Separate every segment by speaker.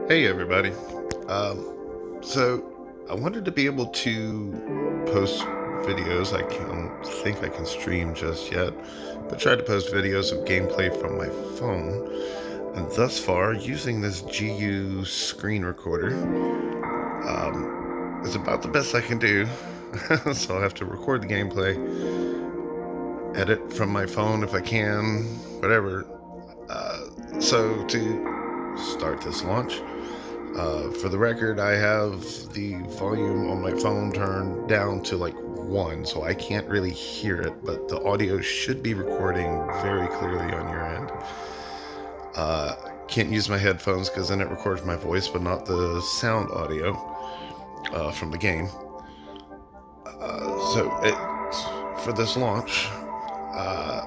Speaker 1: Hey everybody. So I wanted to be able to post videos. I can't think I can stream just yet, but tried to post videos of gameplay from my phone. And thus far, using this GU screen recorder is about the best I can do. So I'll have to record the gameplay, edit from my phone if I can, whatever. So to start this launch, for the record, I have the volume on my phone turned down to like 1, so I can't really hear it, but the audio should be recording very clearly on your end. Can't use my headphones because then it records my voice, but not the sound audio from the game. For this launch, uh,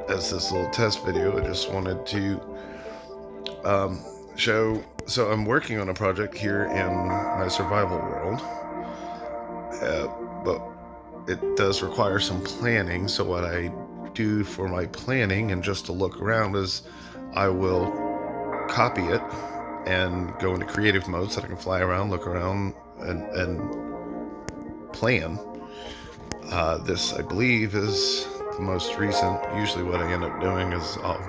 Speaker 1: as this little test video, I just wanted to show. So I'm working on a project here in my survival world, but it does require some planning. So what I do for my planning and just to look around is I will copy it and go into creative mode so that I can fly around, look around, and plan. This, I believe, is the most recent. Usually what I end up doing is I'll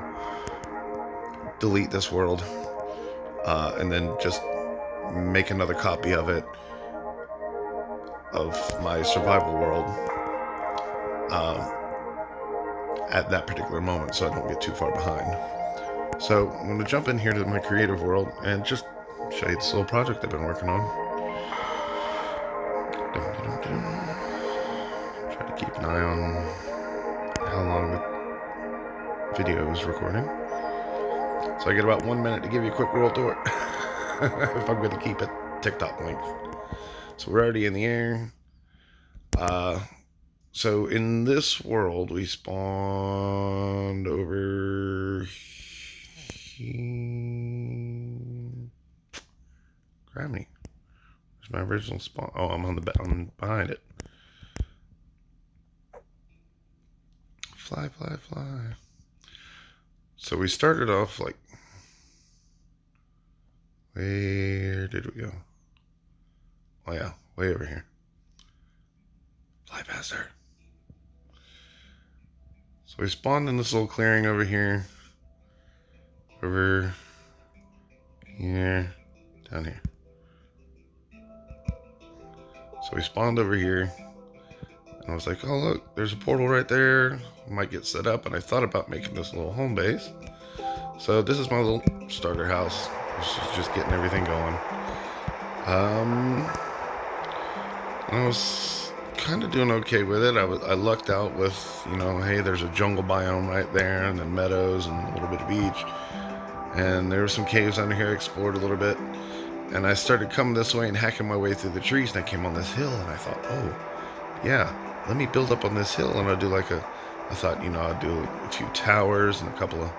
Speaker 1: delete this world and then just make another copy of it, of my survival world, at that particular moment so I don't get too far behind. So I'm going to jump in here to my creative world and just show you this little project I've been working on. Try to keep an eye on how long the video is recording. So I get about 1 minute to give you a quick world tour if I'm going to keep it TikTok length. So we're already in the air. So in this world, we spawned over here. Grab me. Where's my original spawn? Oh, I'm behind it. Fly, fly, fly. So we started off like, where did we go? Oh yeah, way over here. Fly faster. So we spawned in this little clearing over here. Over here. Down here. So we spawned over here. And I was like, oh look, there's a portal right there. I might get set up. And I thought about making this little home base. So this is my little starter house. This is just getting everything going. I was kind of doing okay with it. I lucked out with, hey, there's a jungle biome right there, and then meadows and a little bit of beach. And there were some caves under here. I explored a little bit. And I started coming this way and hacking my way through the trees. And I came on this hill, and I thought, oh, yeah, let me build up on this hill. And I'll do I thought, I'd do a few towers and a couple of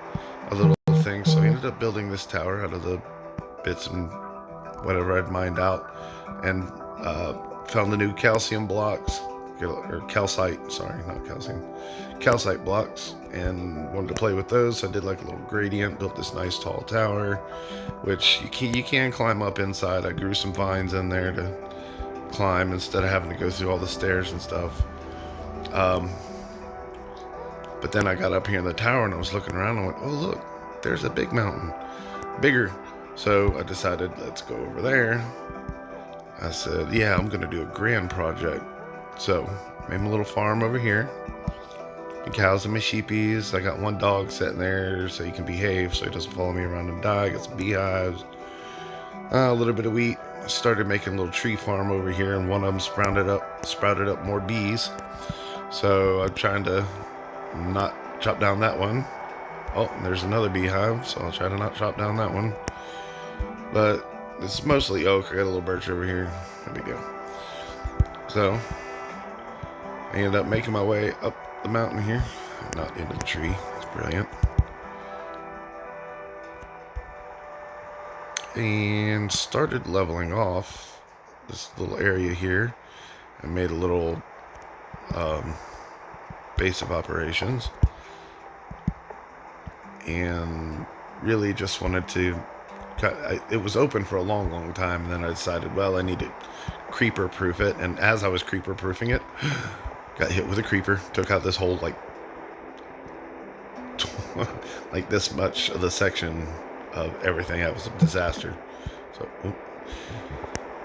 Speaker 1: other little things. So I ended up building this tower out of the bits and whatever I'd mined out. And found the new calcium blocks, or calcite, sorry, not calcium, calcite blocks, and wanted to play with those. So I did like a little gradient, built this nice tall tower, which you can climb up inside. I grew some vines in there to climb instead of having to go through all the stairs and stuff. But then I got up here in the tower and I was looking around and I went, oh look, there's a big mountain, bigger. So I decided, let's go over there. I said, yeah, I'm going to do a grand project. So, made my little farm over here. The cows and my sheepies. I got one dog sitting there so he can behave so he doesn't follow me around and die. I got some beehives. A little bit of wheat. I started making a little tree farm over here, and one of them sprouted up more bees. So, I'm trying to not chop down that one. Oh, and there's another beehive, so I'll try to not chop down that one. But it's mostly oak. I got a little birch over here. No big deal. So I ended up making my way up the mountain here, not into the tree. It's brilliant. And started leveling off this little area here and made a little base of operations. And really just wanted to it was open for a long time, and then I decided, well, I need to creeper proof it. And as I was creeper proofing it, got hit with a creeper, took out this whole like this much of the section of everything. That was a disaster.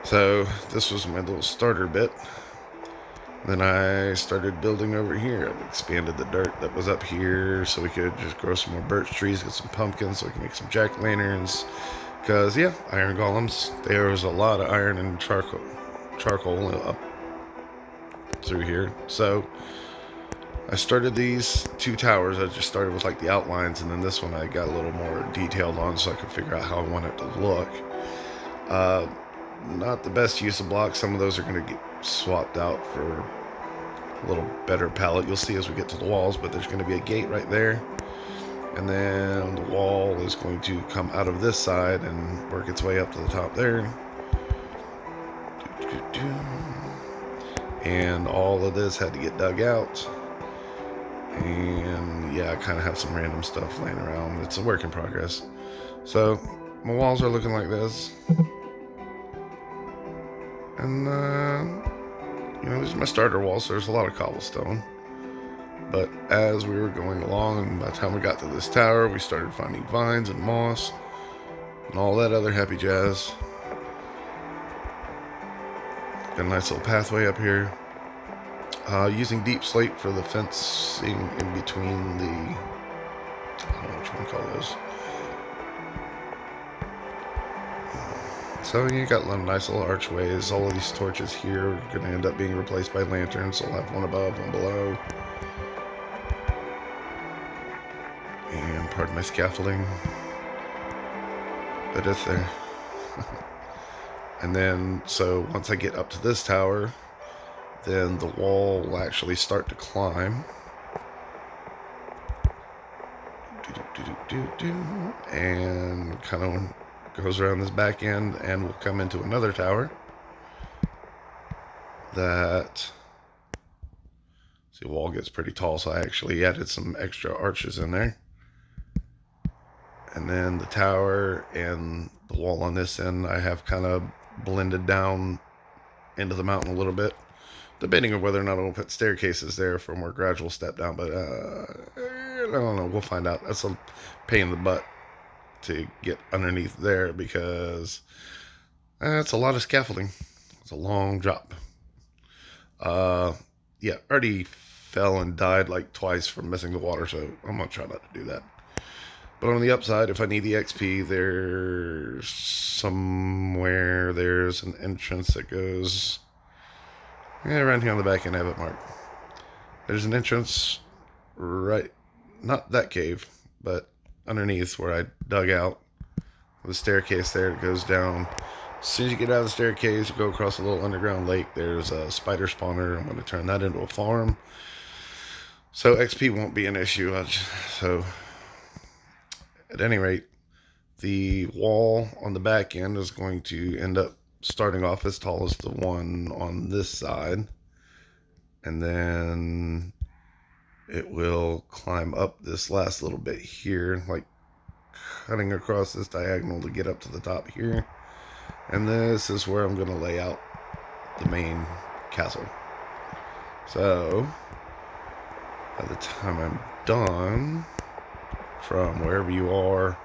Speaker 1: So this was my little starter bit. Then I started building over here. I expanded the dirt that was up here so we could just grow some more birch trees, get some pumpkins so we can make some jack-o'-lanterns. Because, yeah, iron golems. There was a lot of iron and charcoal up through here. So I started these 2 towers. I just started with like the outlines, and then this one I got a little more detailed on so I could figure out how I want it to look. Not the best use of blocks. Some of those are going to get swapped out for a little better palette. You'll see as we get to the walls, but there's going to be a gate right there. And then the wall is going to come out of this side and work its way up to the top there. And all of this had to get dug out. And yeah, I kind of have some random stuff laying around. It's a work in progress. So my walls are looking like this. And you know, this is my starter wall, so there's a lot of cobblestone. But as we were going along, and by the time we got to this tower, we started finding vines and moss and all that other happy jazz. Got a nice little pathway up here. Using deep slate for the fencing in between the, I don't know which one to call those. So you got nice little archways. All of these torches here are going to end up being replaced by lanterns. So I'll have one above, one below. And pardon my scaffolding, but it's there. And then, so once I get up to this tower, then the wall will actually start to climb. And kind of goes around this back end and will come into another tower that, see, the wall gets pretty tall, so I actually added some extra arches in there. And then the tower and the wall on this end I have kind of blended down into the mountain a little bit, debating on whether or not I'll put staircases there for a more gradual step down, but I don't know, we'll find out. That's a pain in the butt to get underneath there because that's a lot of scaffolding. It's a long drop. Yeah, already fell and died like twice from missing the water, so I'm gonna try not to do that. But on the upside, if I need the XP, there's somewhere, there's an entrance that goes, yeah, around here on the back end I have it marked. There's an entrance right, not that cave, but underneath where I dug out, with a staircase there that goes down. As soon as you get out of the staircase, you go across a little underground lake, there's a spider spawner. I'm going to turn that into a farm. So XP won't be an issue. So at any rate, the wall on the back end is going to end up starting off as tall as the one on this side. And then it will climb up this last little bit here, like cutting across this diagonal to get up to the top here. And this is where I'm going to lay out the main castle. So by the time I'm done, from wherever you are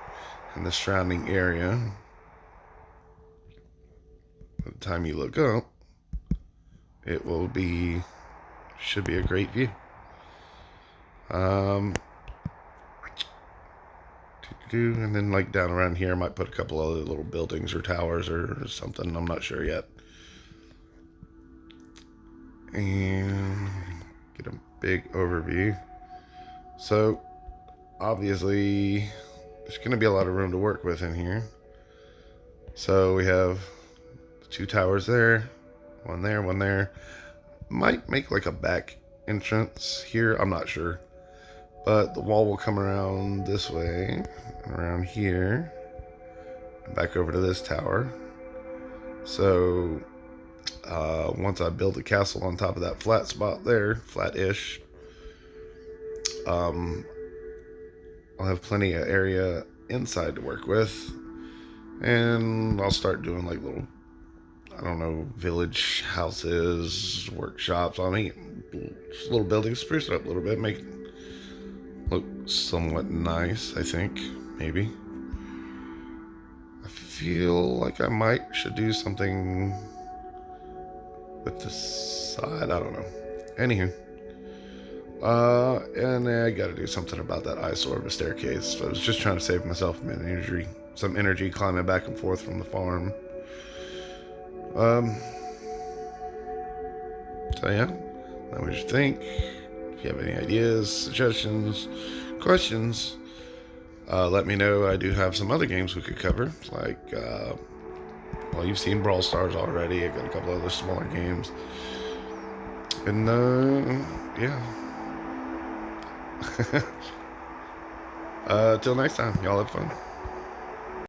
Speaker 1: in the surrounding area, by the time you look up, it will be, should be a great view. And then like down around here I might put a couple other little buildings or towers or something, I'm not sure yet. And get a big overview. So obviously there's going to be a lot of room to work with in here. So we have 2 towers there, one there, one there. Might make like a back entrance here, I'm not sure. But the wall will come around this way, and around here, and back over to this tower. So once I build a castle on top of that flat spot there, flat-ish, I'll have plenty of area inside to work with. And I'll start doing like little, I don't know, village houses, workshops. I mean, little buildings, spruce it up a little bit, make it look somewhat nice, I think. Maybe. I feel like I might should do something with this side. I don't know. Anywho. And I gotta do something about that eyesore of a staircase. So I was just trying to save myself some energy climbing back and forth from the farm. Um, so yeah, that what you think. If you have any ideas, suggestions, questions, let me know. I do have some other games we could cover, like, well, you've seen Brawl Stars already. I got a couple other smaller games. And, yeah. Till next time, y'all have fun.